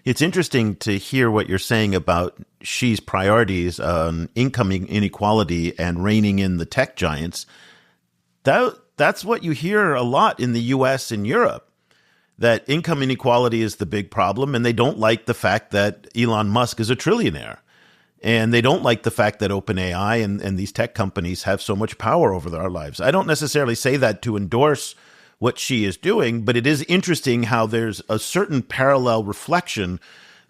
It's interesting to hear what you're saying about Xi's priorities on income inequality and reining in the tech giants. That's what you hear a lot in the US and Europe, that income inequality is the big problem, and they don't like the fact that Elon Musk is a trillionaire. And they don't like the fact that OpenAI and these tech companies have so much power over our lives. I don't necessarily say that to endorse what Xi is doing, but it is interesting how there's a certain parallel reflection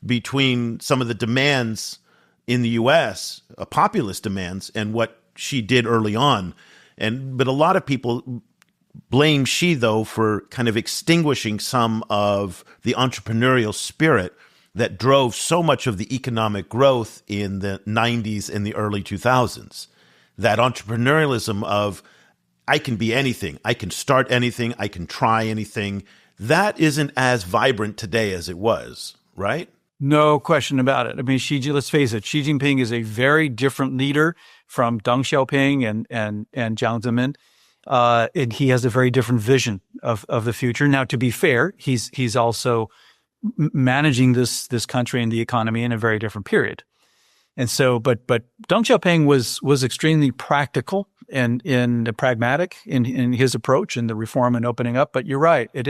between some of the demands in the U.S., populist demands, and what Xi did early on. But a lot of people blame Xi, though, for kind of extinguishing some of the entrepreneurial spirit that drove so much of the economic growth in the 90s and the early 2000s. That entrepreneurialism of, I can be anything, I can start anything, I can try anything, that isn't as vibrant today as it was, right? No question about it. I mean, let's face it, Xi Jinping is a very different leader from Deng Xiaoping and Jiang Zemin. And he has a very different vision of the future. Now, to be fair, he's also managing this country and the economy in a very different period. And so, but Deng Xiaoping was extremely practical and pragmatic in his approach and the reform and opening up. But you're right, it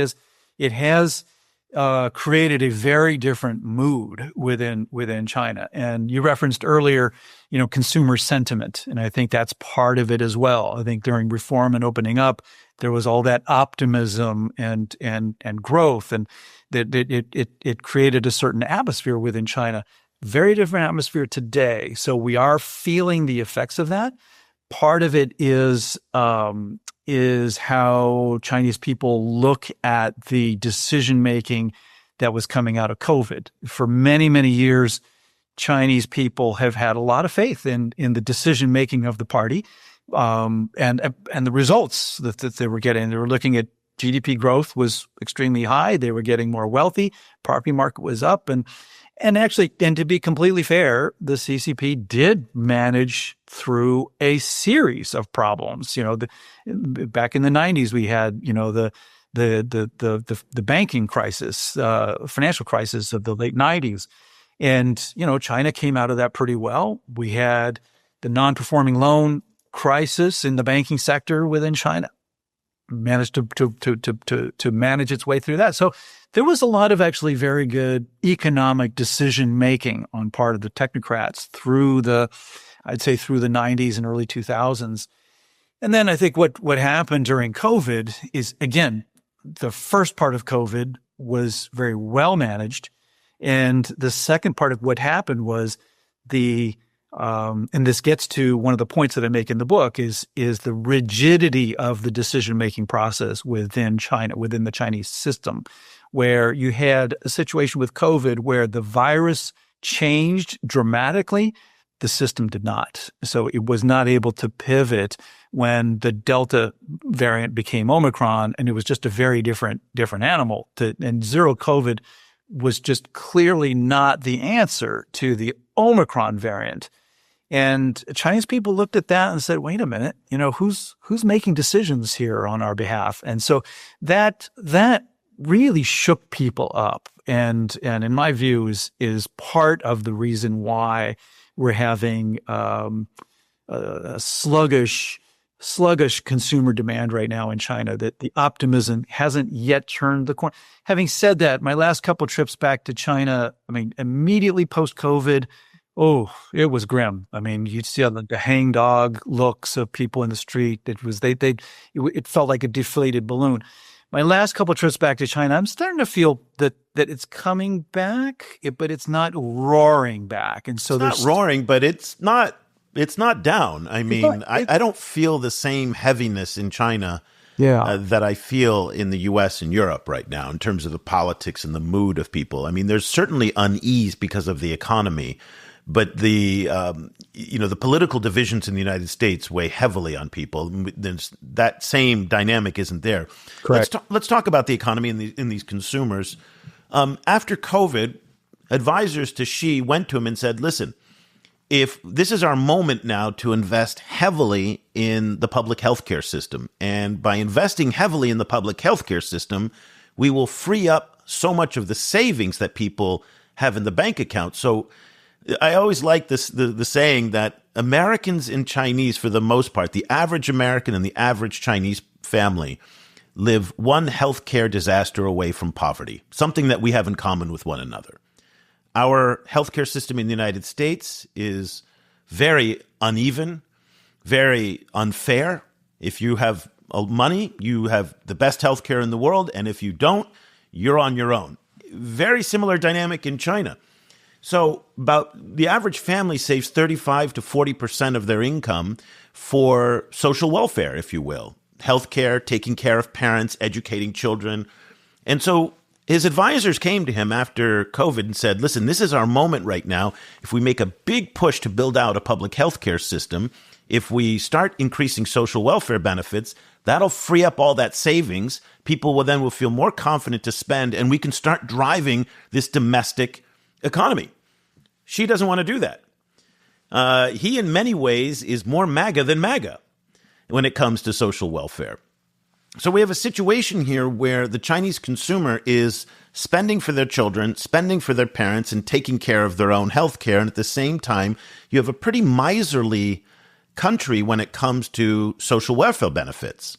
has created a very different mood within China. And you referenced earlier, consumer sentiment, and I think that's part of it as well. I think during reform and opening up, there was all that optimism and growth, and that it created a certain atmosphere within China. Very different atmosphere today. So we are feeling the effects of that. Part of it is how Chinese people look at the decision making that was coming out of COVID. For many, many years, Chinese people have had a lot of faith in the decision making of the party, and the results that they were getting. They were looking at GDP growth was extremely high. They were getting more wealthy. Property market was up, and to be completely fair, the CCP did manage through a series of problems. Back in the 90s, we had the banking crisis, financial crisis of the late 90s. And, China came out of that pretty well. We had the non-performing loan crisis in the banking sector within China, managed to manage its way through that. So there was a lot of actually very good economic decision-making on part of the technocrats through the 90s and early 2000s. And then I think what happened during COVID is, again, the first part of COVID was very well managed. And the second part of what happened was and this gets to one of the points that I make in the book is the rigidity of the decision-making process within China, within the Chinese system, where you had a situation with COVID where the virus changed dramatically. The system did not. So it was not able to pivot when the Delta variant became Omicron, and it was just a very different animal. And zero COVID was just clearly not the answer to the Omicron variant. And Chinese people looked at that and said, wait a minute, who's making decisions here on our behalf? And so that really shook people up. And in my view is part of the reason why we're having a sluggish consumer demand right now in China, that the optimism hasn't yet turned the corner. Having said that, my last couple trips back to China, immediately post-COVID, it was grim. You'd see the hangdog looks of people in the street. It felt like a deflated balloon. My last couple of trips back to China, I'm starting to feel that it's coming back, but it's not roaring back. And so it's not roaring, but it's not down. I don't feel the same heaviness in China that I feel in the U.S. and Europe right now in terms of the politics and the mood of people. There's certainly unease because of the economy, but the political divisions in the United States weigh heavily on people. That same dynamic isn't there. Correct. Let's talk about the economy in these consumers. After COVID, advisors to Xi went to him and said, listen, if this is our moment now to invest heavily in the public healthcare system, and by investing heavily in the public healthcare system, we will free up so much of the savings that people have in the bank account. So I always like this the saying that Americans and Chinese, for the most part, the average American and the average Chinese family live one healthcare disaster away from poverty, something that we have in common with one another. Our healthcare system in the United States is very uneven, very unfair. If you have money, you have the best healthcare in the world, and if you don't, you're on your own. Very similar dynamic in China. So about the average family saves 35 to 40% of their income for social welfare, if you will. Healthcare, taking care of parents, educating children. And so his advisors came to him after COVID and said, listen, this is our moment right now. If we make a big push to build out a public healthcare system, if we start increasing social welfare benefits, that'll free up all that savings. People will feel more confident to spend, and we can start driving this domestic economy. Xi doesn't want to do that. He, in many ways, is more MAGA than MAGA when it comes to social welfare. So we have a situation here where the Chinese consumer is spending for their children, spending for their parents, and taking care of their own health care. And at the same time, you have a pretty miserly country when it comes to social welfare benefits.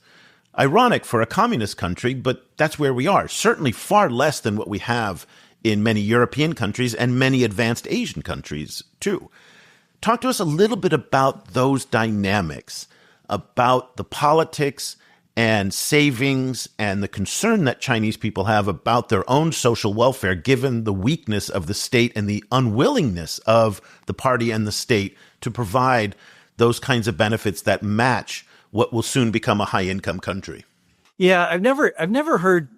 Ironic for a communist country, but that's where we are. Certainly far less than what we have in many European countries and many advanced Asian countries, too. Talk to us a little bit about those dynamics, about the politics and savings and the concern that Chinese people have about their own social welfare, given the weakness of the state and the unwillingness of the party and the state to provide those kinds of benefits that match what will soon become a high-income country. Yeah, I've never heard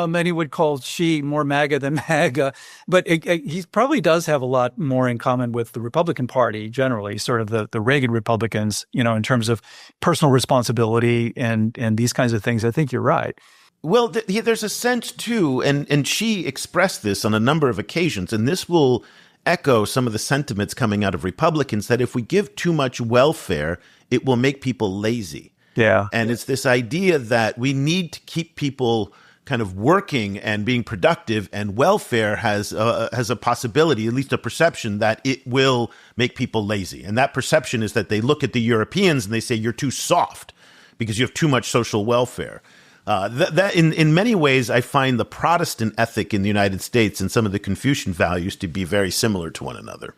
many would call Xi more MAGA than MAGA, but he probably does have a lot more in common with the Republican Party generally, sort of the Reagan Republicans, in terms of personal responsibility and these kinds of things. I think you're right. Well, there's a sense too, and Xi expressed this on a number of occasions, and this will echo some of the sentiments coming out of Republicans that if we give too much welfare, it will make people lazy. Yeah. And it's this idea that we need to keep people kind of working and being productive, and welfare has a possibility, at least a perception, that it will make people lazy. And that perception is that they look at the Europeans and they say, you're too soft because you have too much social welfare. That in many ways, I find the Protestant ethic in the United States and some of the Confucian values to be very similar to one another.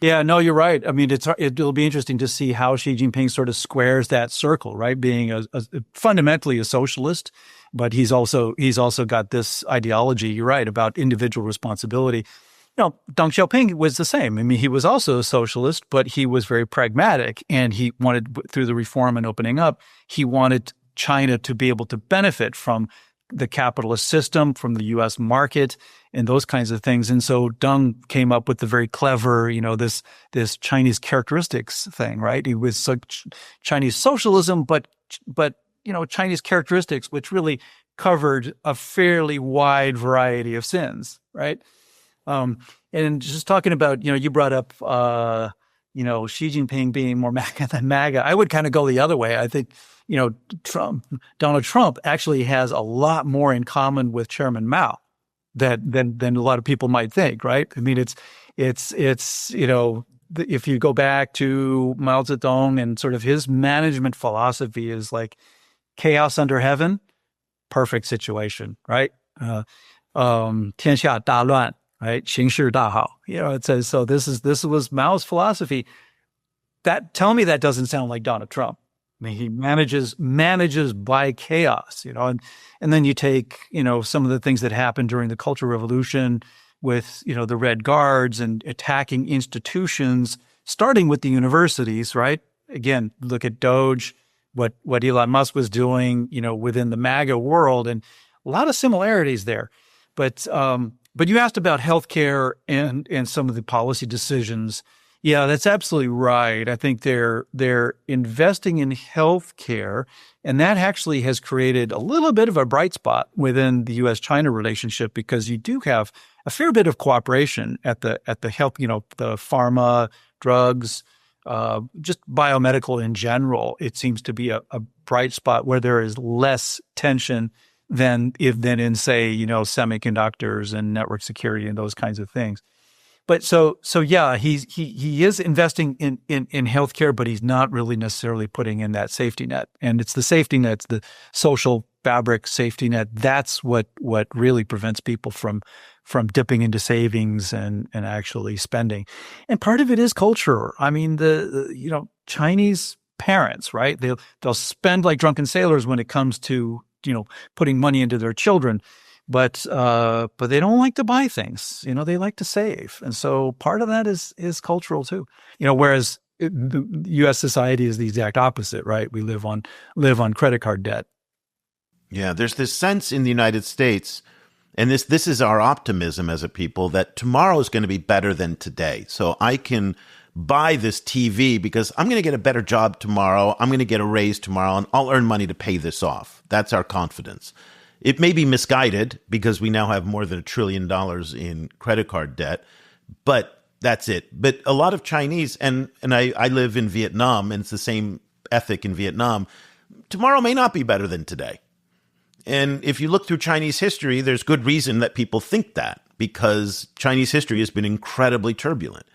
Yeah, no, you're right. I mean, it'll be interesting to see how Xi Jinping sort of squares that circle, right? Being fundamentally a socialist, but he's also got this ideology, you're right, about individual responsibility. Deng Xiaoping was the same. I mean, he was also a socialist, but he was very pragmatic, and he wanted, through the reform and opening up, he wanted China to be able to benefit from the capitalist system, from the U.S. market, and those kinds of things. And so Deng came up with the very clever, this Chinese characteristics thing, right? It was Chinese socialism, but Chinese characteristics, which really covered a fairly wide variety of sins, right? And just talking about, you brought up, Xi Jinping being more MAGA than MAGA. I would kind of go the other way. I think, Donald Trump actually has a lot more in common with Chairman Mao than a lot of people might think, right? I mean, it's if you go back to Mao Zedong and sort of his management philosophy is like chaos under heaven, perfect situation, right? 天下大乱, right? 形势大好. It says, so this was Mao's philosophy. Tell me that doesn't sound like Donald Trump. I mean, he manages by chaos, and then you take, some of the things that happened during the Cultural Revolution with, the Red Guards and attacking institutions, starting with the universities, right? Again, look at Doge, what Elon Musk was doing, within the MAGA world, and a lot of similarities there. But you asked about healthcare and some of the policy decisions. Yeah, that's absolutely right. I think they're investing in healthcare, and that actually has created a little bit of a bright spot within the U.S.-China relationship, because you do have a fair bit of cooperation at the health, the pharma, drugs, just biomedical in general. It seems to be a bright spot where there is less tension than in, say, semiconductors and network security and those kinds of things. But so yeah, he is investing in healthcare, but he's not really necessarily putting in that safety net. And it's the safety net, the social fabric safety net. That's what really prevents people from dipping into savings and actually spending. And part of it is culture. I mean, the Chinese parents, right? They'll spend like drunken sailors when it comes to putting money into their children. But they don't like to buy things. They like to save, and so part of that is cultural too. Whereas the U.S. society is the exact opposite, right? We live on credit card debt. Yeah, there's this sense in the United States, and this is our optimism as a people, that tomorrow is going to be better than today. So I can buy this TV because I'm going to get a better job tomorrow. I'm going to get a raise tomorrow, and I'll earn money to pay this off. That's our confidence. It may be misguided because we now have more than $1 trillion in credit card debt, but that's it. But a lot of Chinese, and I live in Vietnam, and it's the same ethic in Vietnam, tomorrow may not be better than today. And if you look through Chinese history, there's good reason that people think that, because Chinese history has been incredibly turbulent.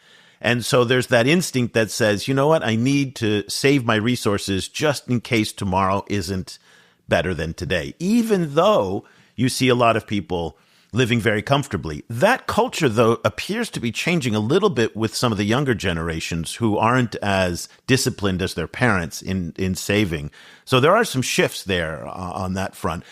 And so there's that instinct that says, you know what, I need to save my resources just in case tomorrow isn't better than today, even though you see a lot of people living very comfortably. That culture, though, appears to be changing a little bit with some of the younger generations who aren't as disciplined as their parents in saving. So there are some shifts there on that front.